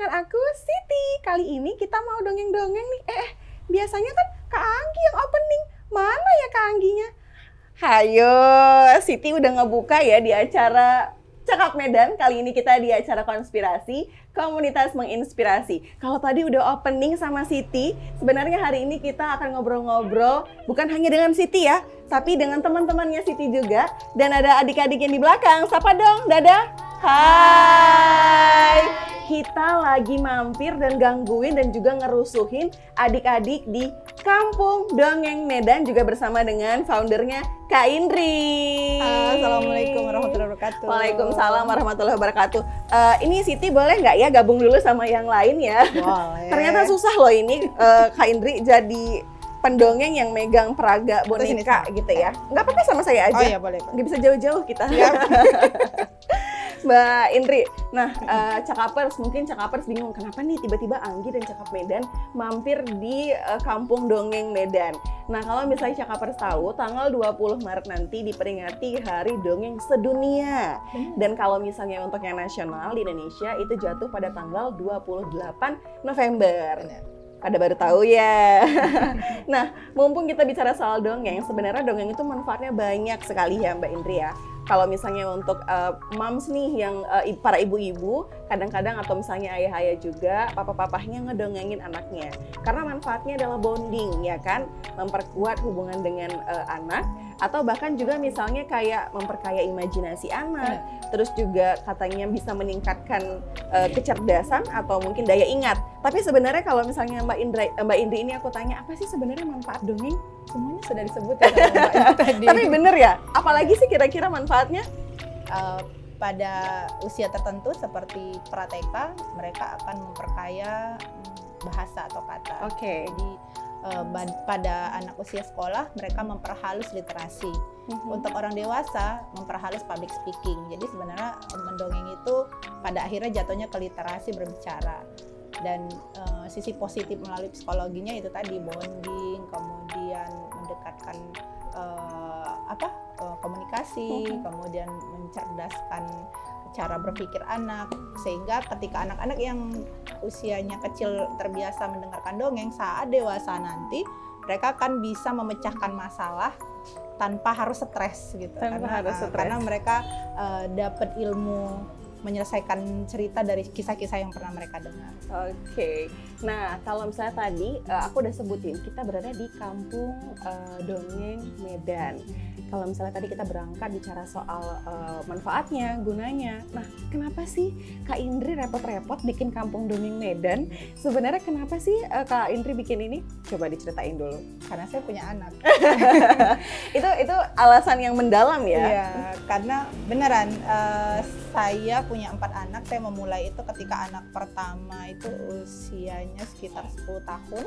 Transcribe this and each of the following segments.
dengan aku Siti. Kali ini kita mau dongeng-dongeng nih. Biasanya kan Kak Anggi yang opening. Mana ya Kak Angginya? Hayo, Siti udah ngebuka ya di acara Cakap Medan. Kali ini kita di acara konspirasi, komunitas menginspirasi. Kalau tadi udah opening sama Siti, sebenarnya hari ini kita akan ngobrol-ngobrol bukan hanya dengan Siti ya, tapi dengan teman-temannya Siti juga. Dan ada adik-adik yang di belakang. Sapa dong, dadah. Hai. Kita lagi mampir dan gangguin dan juga ngerusuhin adik-adik di Kampung Dongeng Medan, juga bersama dengan foundernya Kak Indri. Assalamualaikum warahmatullahi wabarakatuh. Waalaikumsalam warahmatullahi wabarakatuh. Ini Siti boleh nggak ya gabung dulu sama yang lain ya? Boleh. Ternyata susah loh ini Kak Indri jadi pendongeng yang megang peraga boneka gitu ya. Nggak apa-apa sama saya aja. Oh iya boleh. Nggak bisa jauh-jauh kita. Mbak Indri, nah Cakapers, mungkin Cakapers bingung kenapa nih tiba-tiba Anggi dan Cakap Medan mampir di Kampung Dongeng Medan. Nah kalau misalnya Cakapers tahu, tanggal 20 Maret nanti diperingati Hari Dongeng Sedunia. Dan kalau misalnya untuk yang nasional di Indonesia itu jatuh pada tanggal 28 November. Pada baru tahu ya. Nah, mumpung kita bicara soal dongeng, sebenarnya dongeng itu manfaatnya banyak sekali ya Mbak Indri ya. Kalau misalnya untuk moms nih yang para ibu-ibu, kadang-kadang atau misalnya ayah-ayah juga, papa-papahnya ngedongengin anaknya. Karena manfaatnya adalah bonding ya kan, memperkuat hubungan dengan anak, atau bahkan juga misalnya kayak memperkaya imajinasi anak, terus juga katanya bisa meningkatkan kecerdasan atau mungkin daya ingat. Tapi sebenarnya kalau misalnya Mbak Indri ini aku tanya, apa sih sebenarnya manfaat dongeng? Semuanya sudah disebut ya sama Mbak Indri tadi. Tapi bener ya, apalagi sih kira-kira manfaatnya? Pada usia tertentu seperti pra-TK, mereka akan memperkaya bahasa atau kata. Oke. Jadi pada anak usia sekolah, mereka memperhalus literasi. Untuk orang dewasa, memperhalus public speaking. Jadi sebenarnya mendongeng itu pada akhirnya jatuhnya ke literasi berbicara. Dan sisi positif melalui psikologinya itu tadi bonding, kemudian mendekatkan komunikasi, kemudian mencerdaskan cara berpikir anak, sehingga ketika anak-anak yang usianya kecil terbiasa mendengarkan dongeng, saat dewasa nanti mereka akan bisa memecahkan masalah tanpa harus stres gitu. Karena mereka dapat ilmu menyelesaikan cerita dari kisah-kisah yang pernah mereka dengar. Oke. Nah, kalau misalnya tadi aku udah sebutin kita berada di Kampung Dongeng Medan. Kalau misalnya tadi kita berangkat bicara soal manfaatnya, gunanya. Nah, kenapa sih Kak Indri repot-repot bikin Kampung Dongeng Medan? Sebenarnya kenapa sih Kak Indri bikin ini? Coba diceritain dulu. Karena saya punya anak. itu alasan yang mendalam ya? Iya, karena beneran saya punya 4 anak. Saya memulai itu ketika anak pertama itu usianya sekitar 10 tahun.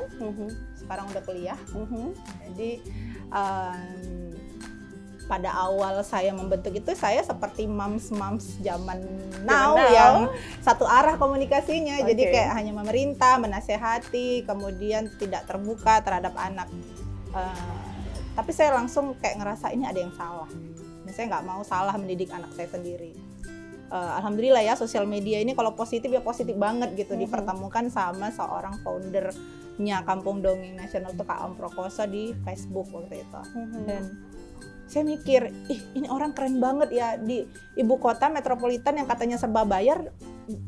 Sekarang udah kuliah. Jadi pada awal saya membentuk itu, saya seperti moms zaman now yang satu arah komunikasinya. Jadi kayak hanya memerintah, menasehati, kemudian tidak terbuka terhadap anak. Tapi saya langsung kayak ngerasa ini ada yang salah. Dan saya nggak mau salah mendidik anak saya sendiri. Alhamdulillah ya, sosial media ini kalau positif ya positif banget gitu. Dipertemukan sama seorang foundernya Kampung Dongeng Nasional itu Kak Om Prokoso di Facebook waktu itu. Dan saya mikir, ini orang keren banget ya, di ibu kota metropolitan yang katanya serba bayar,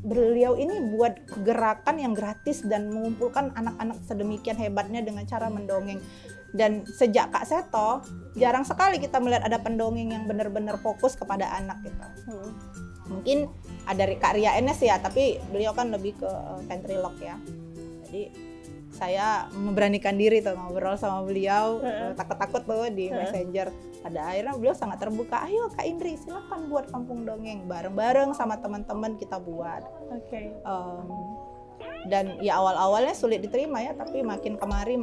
beliau ini buat gerakan yang gratis dan mengumpulkan anak-anak sedemikian hebatnya dengan cara mendongeng. Dan sejak Kak Seto, jarang sekali kita melihat ada pendongeng yang benar-benar fokus kepada anak gitu. Mungkin ada Kak Ria Enes ya, tapi beliau kan lebih ke ventriloque ya. Jadi saya memberanikan diri tuh ngobrol sama beliau, takut-takut tuh di Messenger. Pada akhirnya beliau sangat terbuka, ayo Kak Indri silakan buat Kampung Dongeng, bareng-bareng sama teman-teman kita buat. Dan ya awal-awalnya sulit diterima ya, tapi makin kemari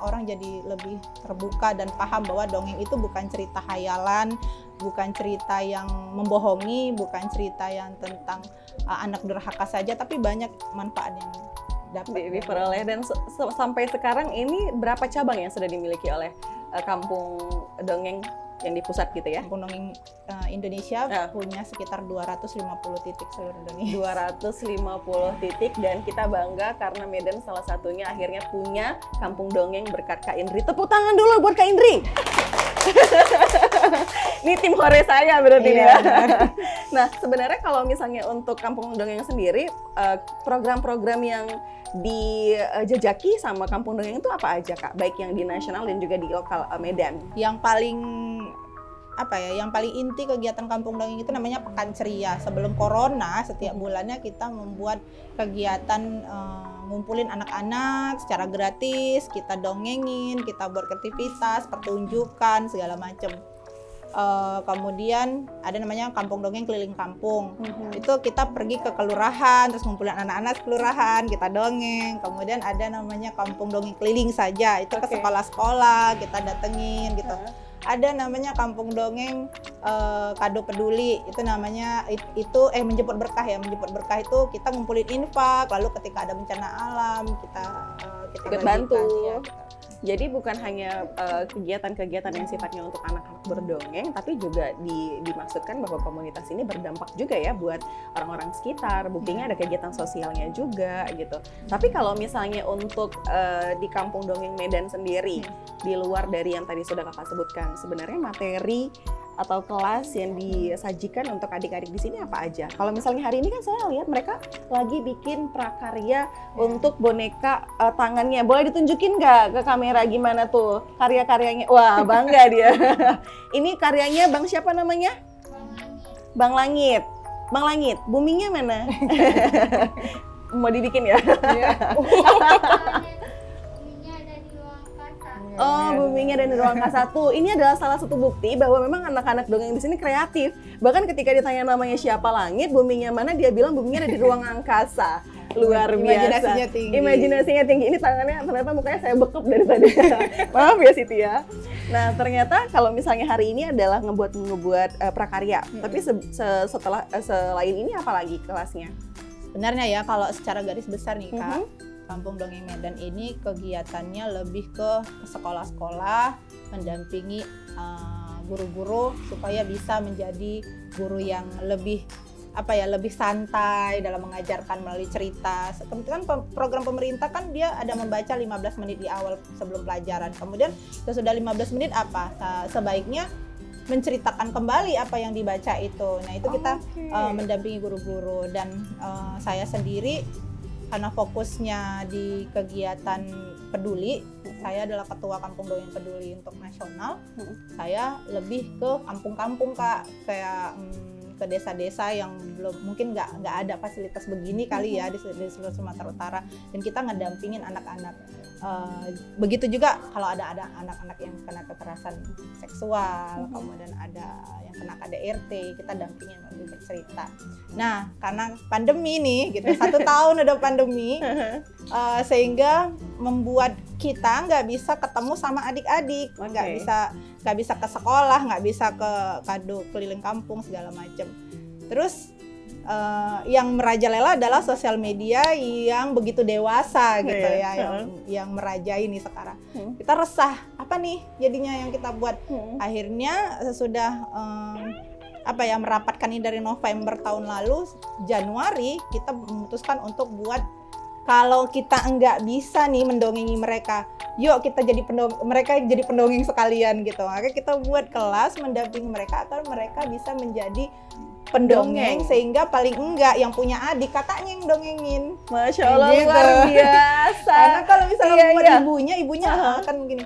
orang jadi lebih terbuka dan paham bahwa dongeng itu bukan cerita hayalan, bukan cerita yang membohongi, bukan cerita yang tentang anak durhaka saja, tapi banyak manfaat yang dapat diperoleh. Dan sampai sekarang ini berapa cabang yang sudah dimiliki oleh Kampung Dongeng yang di pusat gitu ya. Kampung Dongeng Indonesia Ya. punya sekitar 250 titik seluruh Indonesia. 250 titik, dan kita bangga karena Medan salah satunya akhirnya punya kampung dongeng berkat Kak Indri. Tepuk tangan dulu buat Kak Indri. Ini tim hore saya berarti Iya, ya. benar. Nah, sebenarnya kalau misalnya untuk kampung dongeng sendiri, program-program yang dijajaki sama kampung dongeng itu apa aja, Kak? Baik yang di nasional dan juga di lokal Medan. Yang paling yang paling inti kegiatan Kampung Dongeng itu namanya Pekan Ceria. Sebelum corona, setiap bulannya kita membuat kegiatan ngumpulin anak-anak secara gratis, kita dongengin, kita buat aktivitas, pertunjukan, segala macam. Kemudian ada namanya Kampung Dongeng Keliling Kampung. Itu kita pergi ke kelurahan, terus ngumpulin anak-anak kelurahan, kita dongeng. Kemudian ada namanya Kampung Dongeng Keliling saja, itu ke sekolah-sekolah, kita datengin gitu. Ada namanya Kampung Dongeng Kado Peduli, itu namanya menjemput berkah ya. Menjemput berkah itu kita ngumpulin infak, lalu ketika ada bencana alam kita ikut bantu. Ya, jadi bukan hanya kegiatan-kegiatan yang sifatnya untuk anak-anak berdongeng, tapi juga dimaksudkan bahwa komunitas ini berdampak juga ya buat orang-orang sekitar. Buktinya ada kegiatan sosialnya juga gitu. Tapi kalau misalnya untuk di Kampung Dongeng Medan sendiri, di luar dari yang tadi sudah Kakak sebutkan, sebenarnya materi atau kelas yang disajikan untuk adik-adik di sini apa aja? Kalau misalnya hari ini kan saya lihat mereka lagi bikin prakarya untuk boneka tangannya. Boleh ditunjukin nggak ke kamera gimana tuh karya-karyanya? Wah, bangga dia. Ini karyanya Bang siapa namanya? Bang Langit. Bang Langit, boomingnya mana? Mau dibikin ya? Oh, boomingnya dan di ruang K1. Ini adalah salah satu bukti bahwa memang anak-anak dongeng di sini kreatif. Bahkan ketika ditanya namanya siapa Langit, boomingnya mana, dia bilang boomingnya ada di ruang angkasa. Luar biasa. Imajinasinya tinggi. Imajinasinya tinggi. Ini tangannya ternyata mukanya saya bekep dari tadi. Maaf ya Siti ya. Nah, ternyata kalau misalnya hari ini adalah ngebuat prakarya. Tapi selain ini apa lagi kelasnya? Sebenarnya ya kalau secara garis besar nih Kak, Kampung Dongeng Medan ini kegiatannya lebih ke sekolah-sekolah, mendampingi guru-guru supaya bisa menjadi guru yang lebih lebih santai dalam mengajarkan melalui cerita. Kemudian program pemerintah kan dia ada membaca 15 menit di awal sebelum pelajaran. Kemudian sesudah 15 menit sebaiknya menceritakan kembali apa yang dibaca itu. Nah, itu kita mendampingi guru-guru, dan saya sendiri karena fokusnya di kegiatan peduli, saya adalah ketua Kampung Dongeng Peduli untuk nasional. Saya lebih ke kampung-kampung Kak, kayak ke desa-desa yang mungkin nggak ada fasilitas begini kali ya di seluruh Sumatera Utara, dan kita ngedampingin anak-anak. Begitu juga kalau ada anak-anak yang kena kekerasan seksual, kemudian ada yang kena KDRT, kita dampingin lebih bercerita. Nah, karena pandemi nih, gitu 1 tahun udah pandemi, sehingga membuat kita nggak bisa ketemu sama adik-adik, nggak bisa ke sekolah, nggak bisa ke kado keliling kampung segala macam. Terus yang merajalela adalah sosial media yang begitu dewasa gitu yang merajai nih sekarang. Kita resah, apa nih jadinya yang kita buat. Akhirnya sesudah merapatkan ini dari November tahun lalu, Januari kita memutuskan untuk buat, kalau kita enggak bisa nih mendongengi mereka, yuk kita jadi mereka jadi pendongeng sekalian gitu. Makanya kita buat kelas mendampingi mereka agar mereka bisa menjadi pendongeng, sehingga paling enggak yang punya adik kakaknya yang dongengin. Masya Allah, gitu. Luar biasa. Karena kalau misalnya buat ibunya kan begini,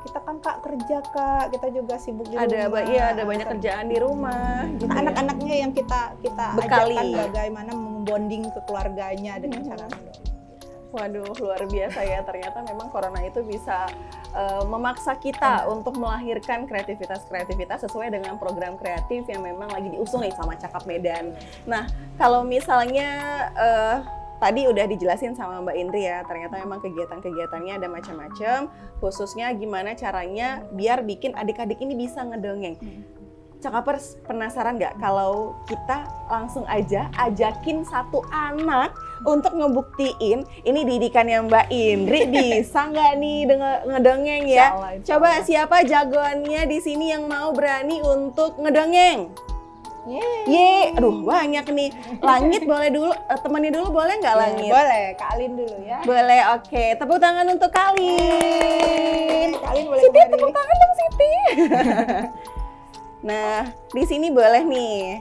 kita kan Kak kerja Kak, kita juga sibuk di rumah. Ada banyak kerjaan di rumah. Gitu anak-anaknya yang kita bekali, ajarkan bagaimana membonding ke keluarganya dengan cara mendongeng. Waduh, luar biasa ya. Ternyata memang corona itu bisa memaksa kita untuk melahirkan kreativitas sesuai dengan program kreatif yang memang lagi diusung nih sama Cakap Medan. Nah, kalau misalnya tadi udah dijelasin sama Mbak Indri ya, ternyata memang kegiatan-kegiatannya ada macam-macam, khususnya gimana caranya biar bikin adik-adik ini bisa ngedongeng. Cakapers penasaran nggak kalau kita langsung aja ajakin satu anak untuk ngebuktiin ini didikannya Mbak Indri bisa nggak nih ngedongeng ya? Insya Allah. Coba siapa jagoannya di sini yang mau berani untuk ngedongeng? Ye, aduh banyak nih. Langit boleh dulu, temani dulu boleh nggak Langit? Boleh, Kak Alin dulu ya. Boleh, oke. Tepuk tangan untuk Kalin. Kak Alin boleh Siti, kembali. tepuk tangan dong Siti. Nah, di sini boleh nih.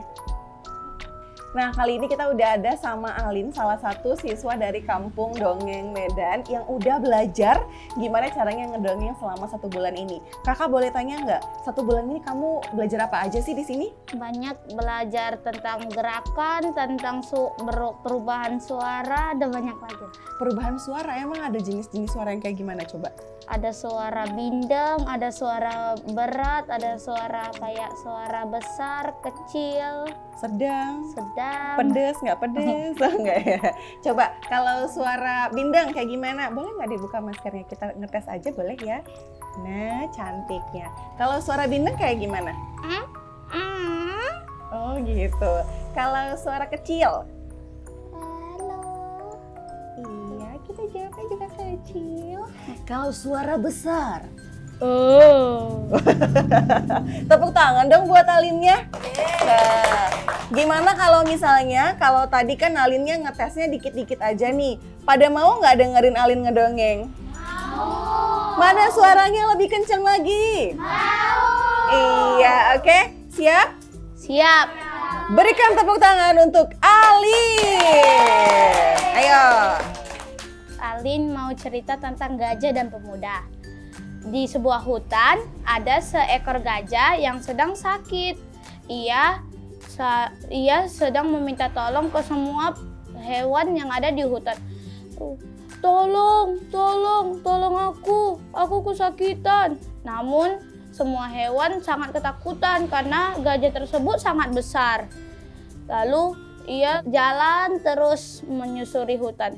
Nah, kali ini kita udah ada sama Alin, salah satu siswa dari Kampung Dongeng Medan yang udah belajar gimana caranya ngedongeng selama 1 bulan ini. Kakak boleh tanya nggak, 1 bulan ini kamu belajar apa aja sih di sini? Banyak belajar tentang gerakan, tentang perubahan suara, ada banyak lagi. Perubahan suara, emang ada jenis-jenis suara yang kayak gimana coba? Ada suara bindeng, ada suara berat, ada suara kayak suara besar, kecil, Sedang, sedang. pedes, nggak pedes? Nggak ya? Coba kalau suara bindeng kayak gimana? Boleh nggak dibuka maskernya? Kita ngetes aja boleh ya? Nah, cantiknya. Kalau suara bindeng kayak gimana? Oh gitu. Kalau suara kecil? Halo. Iya, kita jawabnya juga kecil. Kalau suara besar? Oh. Tepuk tangan dong buat Alinnya. Nah, gimana kalau misalnya, kalau tadi kan Alinnya ngetesnya dikit-dikit aja nih. Pada mau nggak dengerin Alin ngedongeng? Mau. Mana suaranya lebih kenceng lagi? Mau. Iya, oke. Siap? Siap. Berikan tepuk tangan untuk Alin. Ayo. Alin mau cerita tentang gajah dan pemuda. Di sebuah hutan ada seekor gajah yang sedang sakit. Ia sedang meminta tolong ke semua hewan yang ada di hutan. Tolong aku kesakitan. Namun semua hewan sangat ketakutan karena gajah tersebut sangat besar. Lalu ia jalan terus menyusuri hutan.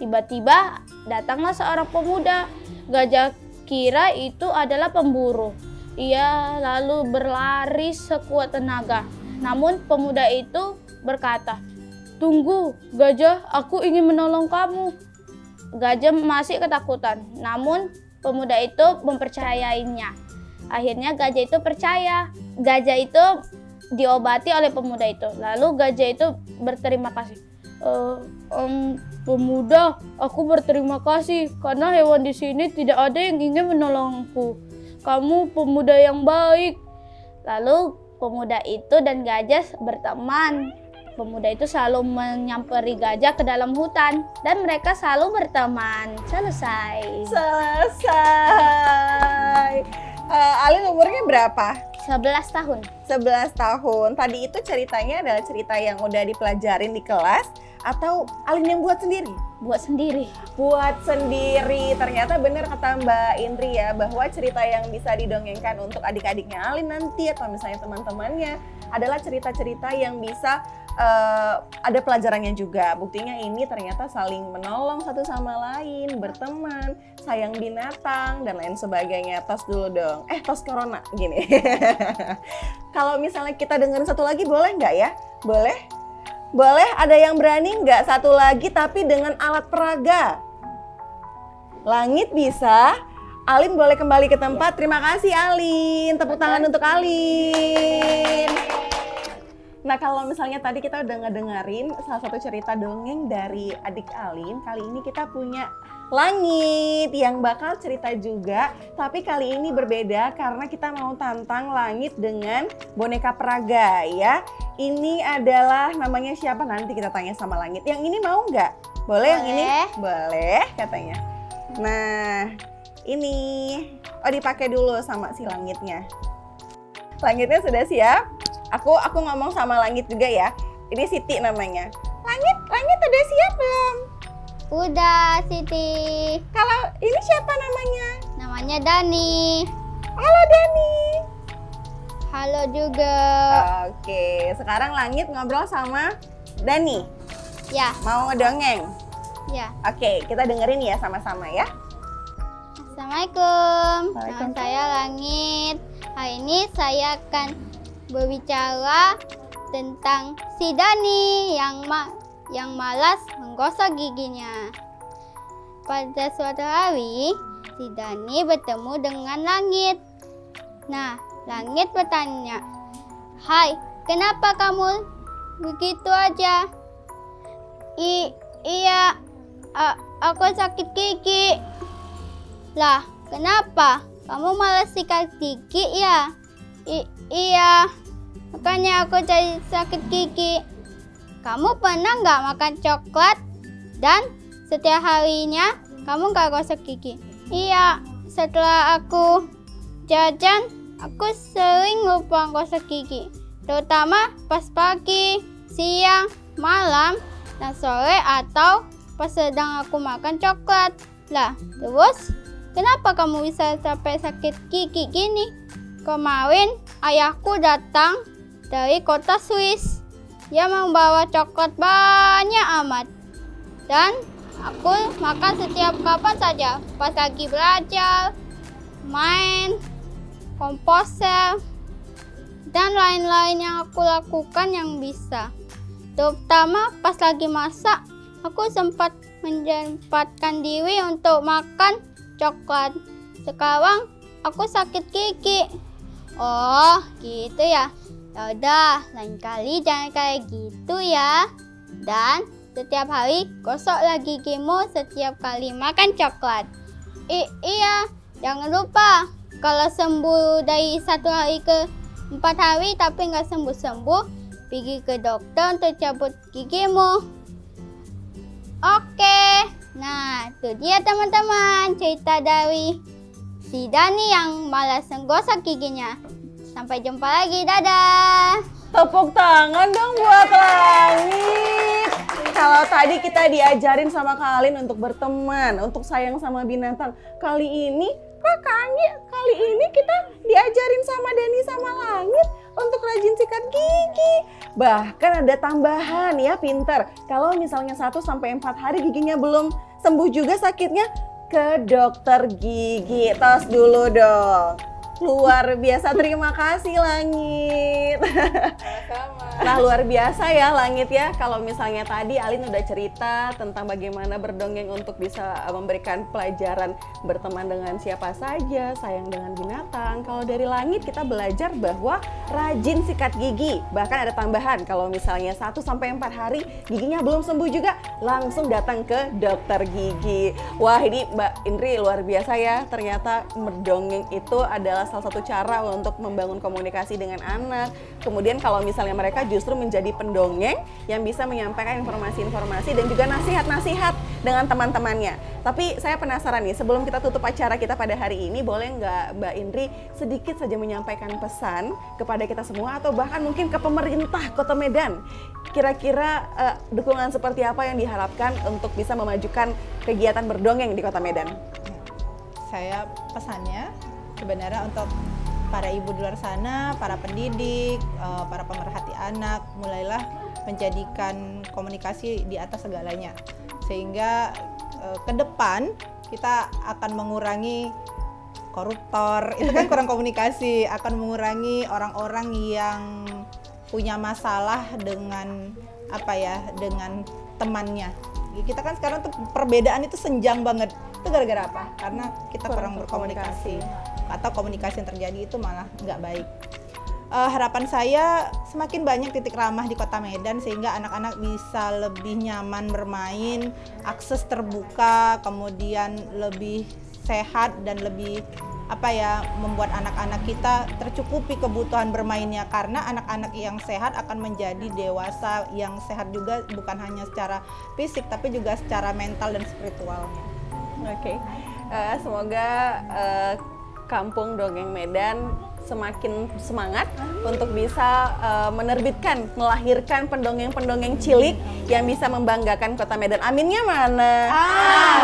Tiba-tiba datanglah seorang pemuda. Gajah kira itu adalah pemburu. Ia lalu berlari sekuat tenaga. Namun pemuda itu berkata, "Tunggu, gajah, aku ingin menolong kamu." Gajah masih ketakutan, namun pemuda itu mempercayainya. Akhirnya gajah itu percaya. Gajah itu diobati oleh pemuda itu. Lalu gajah itu berterima kasih. Pemuda, aku berterima kasih karena hewan di sini tidak ada yang ingin menolongku. Kamu pemuda yang baik. Lalu pemuda itu dan gajah berteman. Pemuda itu selalu menyamperi gajah ke dalam hutan dan mereka selalu berteman. Selesai. Alin umurnya berapa? 11 tahun. 11 tahun. Tadi itu ceritanya adalah cerita yang udah dipelajarin di kelas atau Alin yang buat sendiri? Buat sendiri. Buat sendiri. Ternyata benar kata Mbak Indri ya, bahwa cerita yang bisa didongengkan untuk adik-adiknya Alin nanti atau misalnya teman-temannya adalah cerita-cerita yang bisa ada pelajarannya juga. Buktinya ini ternyata saling menolong satu sama lain, berteman, sayang binatang, dan lain sebagainya. Tos dulu dong. Tos corona, gini. Kalau misalnya kita dengerin satu lagi boleh nggak ya? Boleh? Boleh, ada yang berani nggak satu lagi tapi dengan alat peraga? Langit bisa, Alin boleh kembali ke tempat. Terima kasih Alin, tepuk tangan untuk Alin. Nah kalau misalnya tadi kita udah ngedengerin salah satu cerita dongeng dari adik Alin, kali ini kita punya Langit yang bakal cerita juga, tapi kali ini berbeda karena kita mau tantang Langit dengan boneka peraga ya. Ini adalah namanya siapa, nanti kita tanya sama Langit. Yang ini mau nggak? Boleh yang ini? Boleh katanya. Nah ini, dipakai dulu sama si Langitnya. Langitnya sudah siap? Aku ngomong sama Langit juga ya. Ini Siti namanya. Langit udah siap belum? Udah, Siti. Kalau ini siapa namanya? Namanya Dani. Halo Dani. Halo juga. Oke, sekarang Langit ngobrol sama Dani. Ya, Mau ngedongeng? ya. Oke, kita dengerin ya sama-sama ya. Assalamualaikum. Nama Waalaikumsalam. saya Langit. Hari ini saya akan berbicara tentang si Dani yang malas menggosok giginya. Pada suatu hari, si Dani bertemu dengan langit. Nah, langit bertanya, "Hai, kenapa kamu begitu aja?" Iya, aku sakit gigi." "Lah, kenapa? Kamu malas sikat gigi ya?" Iya, makanya aku jadi sakit gigi." "Kamu pernah nggak makan coklat dan setiap harinya kamu nggak gosok gigi?" "Iya, setelah aku jajan, aku sering lupa gosok gigi, terutama pas pagi, siang, malam, dan sore atau pas sedang aku makan coklat." "Lah, terus kenapa kamu bisa sampai sakit gigi gini?" "Kemarin ayahku datang dari kota Swiss. Dia membawa coklat banyak amat. Dan aku makan setiap kapan saja, pas lagi belajar, main, komposer, dan lain-lain yang aku lakukan yang bisa. Terutama pas lagi masak, aku sempat menyempatkan diri untuk makan coklat. Sekarang aku sakit gigi." "Oh, gitu ya. Yaudah, lain kali jangan kayak gitu ya. Dan setiap hari gosoklah gigimu setiap kali makan coklat." Iya, jangan lupa. Kalau sembuh dari 1 hari ke 4 hari tapi nggak sembuh-sembuh, pergi ke dokter untuk cabut gigimu." Oke, nah itu dia teman-teman cerita dari si Dani yang malas menggosok giginya. Sampai jumpa lagi, dadah. Tepuk tangan dong buat Langit. Kalau tadi kita diajarin sama Kak Alin untuk berteman, untuk sayang sama binatang. Kali ini kita diajarin sama Dani sama Langit untuk rajin sikat gigi. Bahkan ada tambahan ya, pinter. Kalau misalnya 1-4 hari giginya belum sembuh juga sakitnya, ke dokter gigi. Tos dulu dong. Luar biasa, terima kasih Langit. Nah, luar biasa ya Langit ya. Kalau misalnya tadi Alin udah cerita tentang bagaimana berdongeng untuk bisa memberikan pelajaran berteman dengan siapa saja, sayang dengan binatang. Kalau dari Langit kita belajar bahwa rajin sikat gigi. Bahkan ada tambahan, kalau misalnya 1-4 hari giginya belum sembuh juga, langsung datang ke dokter gigi. Wah, ini Mbak Indri luar biasa ya. Ternyata mendongeng itu adalah salah satu cara untuk membangun komunikasi dengan anak. Kemudian kalau misalnya mereka justru menjadi pendongeng yang bisa menyampaikan informasi-informasi dan juga nasihat-nasihat dengan teman-temannya. Tapi saya penasaran nih, sebelum kita tutup acara kita pada hari ini, boleh nggak Mbak Indri sedikit saja menyampaikan pesan kepada kita semua atau bahkan mungkin ke pemerintah Kota Medan? Kira-kira dukungan seperti apa yang diharapkan untuk bisa memajukan kegiatan berdongeng di Kota Medan? Saya pesannya sebenarnya untuk para ibu di luar sana, para pendidik, para pemerhati anak, mulailah menjadikan komunikasi di atas segalanya. Sehingga ke depan kita akan mengurangi koruptor, itu kan kurang komunikasi, akan mengurangi orang-orang yang punya masalah dengan dengan temannya. Kita kan sekarang tuh perbedaan itu senjang banget. Itu gara-gara apa? Karena kita kurang berkomunikasi. Atau komunikasi yang terjadi itu malah nggak baik. Harapan saya semakin banyak titik ramah di Kota Medan sehingga anak-anak bisa lebih nyaman bermain, akses terbuka, kemudian lebih sehat dan lebih membuat anak-anak kita tercukupi kebutuhan bermainnya, karena anak-anak yang sehat akan menjadi dewasa yang sehat juga, bukan hanya secara fisik tapi juga secara mental dan spiritualnya. Oke. Semoga Kampung Dongeng Medan semakin semangat untuk bisa menerbitkan, melahirkan pendongeng-pendongeng cilik yang bisa membanggakan Kota Medan. Aminnya mana?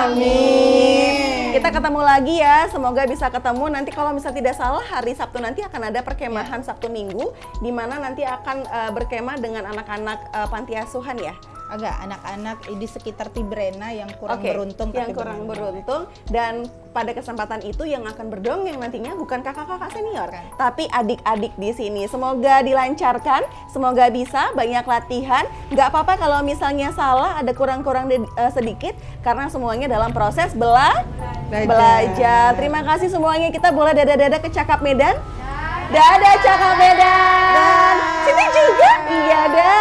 Amin. Kita ketemu lagi ya, semoga bisa ketemu. Nanti kalau misalnya tidak salah hari Sabtu nanti akan ada perkemahan Sabtu Minggu, di mana nanti akan berkemah dengan anak-anak panti asuhan ya. agak anak-anak di sekitar Tibrena yang kurang Oke, beruntung. yang tapi kurang beruntung. beruntung. Dan pada kesempatan itu yang akan berdongeng nantinya bukan kakak-kakak senior, Bukan. tapi adik-adik di sini. Semoga dilancarkan, semoga bisa banyak latihan. Nggak apa-apa kalau misalnya salah, ada kurang-kurang sedikit, karena semuanya dalam proses belajar. Terima kasih semuanya. Kita boleh dadah-dadah ke Cakap Medan. Dadah Cakap Medan. Siti juga? Iya, dah.